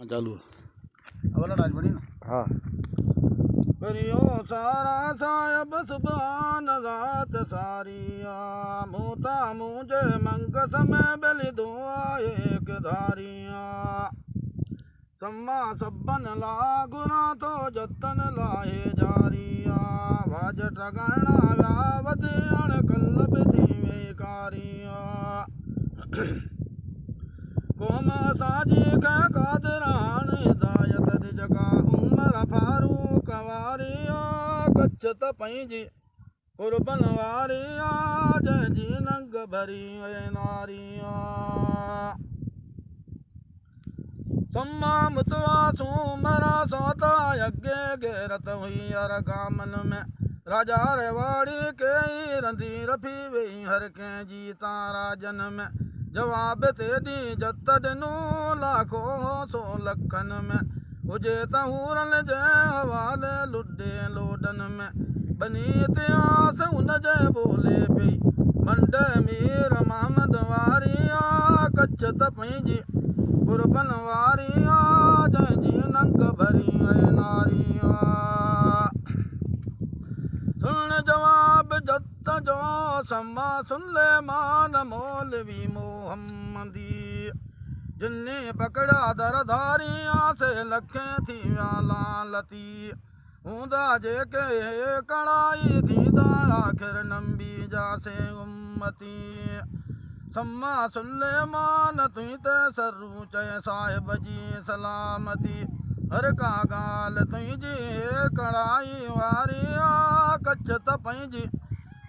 चालू अवला डाल पड़ी ना। हाँ करियो सारा साहिब सुभान ज़ात सारिया मूता मुझे मंग समय बेली दुआ एक धारिया सम्मा सब्बन ला गुना तो जतन लाए जारिया वाज टगणा व्यावत अण कल्लब थी वेकारिया कोम साजी के कादरान हिदायत जगा उमर फारूक वारिया कच्छ पंहिंजी कुर्बन वारिया जंहिंजी नंग भरी नारिया सम्मा मुतवा सूमरा सोता अगे गैरत हुई हर गामन में राजा रेवाड़ी के रंधी रफी वही हर के जीता राजन में जवाब ते दी जत दिनू लाखों सो लखन में हुजे तहूरन जे हवाले लुडे लोडन में बनी इतिहास उन जे बोले पई मंड मीर महमद वारिया कच्छ त पंहिंजी कुर्बन वारिया जंहिंजी नंग भरी नारिया सुन जवाब जत जो सम्मा सुलेमान मौलवी मोहम्मदी जिन्ने पकड़ा दरधारिया से लखे थी लालती ऊंदा जे के कड़ाई थी आखिर नंबी जासे उम्मती सम्मा सुलेमान तुई ते सरु चय साहिब जी सलामती हर का गाल तुई जी कड़ाई वारिया कच्छ त पंहिंजी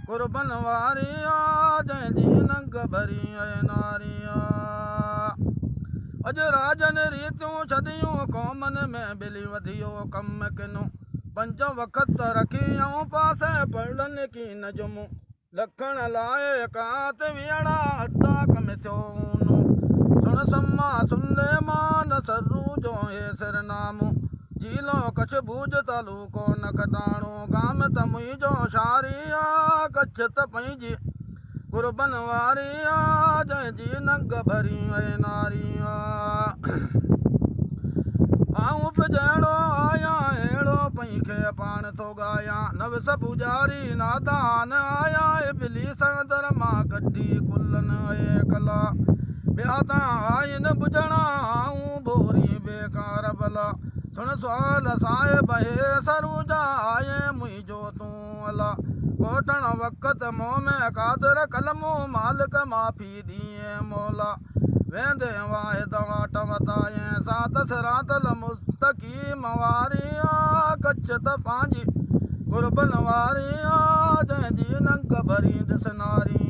कुर्बन वारिया जंहिंजी नंग भरी नारिया अज राजन रीतियूं छदियूं कौमन में बिली वधियो कम किनो पंज वक़्त रखी ऐं पासे पढ़नि की नजुमूं लखण लाए कात वियड़ा अदा कम थियो सुन सम्मा सुलेमान सरु जो हे सिरनामो जीलो कच्छ भूज तालुको नखटाणो गाम त मुंहिंजो शारिया कच्छ त पंहिंजी कुर्बन वारिया जंहिंजी नंग भरी नारिया आऊं बि जहिड़ो आया अहिड़ो पंहिंखे पाण थो ॻाया नवस पुजारी नादान आया इब्लीस दर मां कढी कुलन कला ॿिया त आइन बुझणा आऊं भोरी बेकार भला सुन सवाल साहिब हे सरूजा आए मुंहिंजो तूं अला कोटण वक़्त मोह में कादर कलमो मालिक माफ़ी ॾींहुं मौला वेंदे वाहिद वाट वताए सात सिरातल मुस्तक़ीम वारिया कच्छ त पंहिंजी कुर्बन वारिया जंहिंजी नंग भरी ॾिस नारी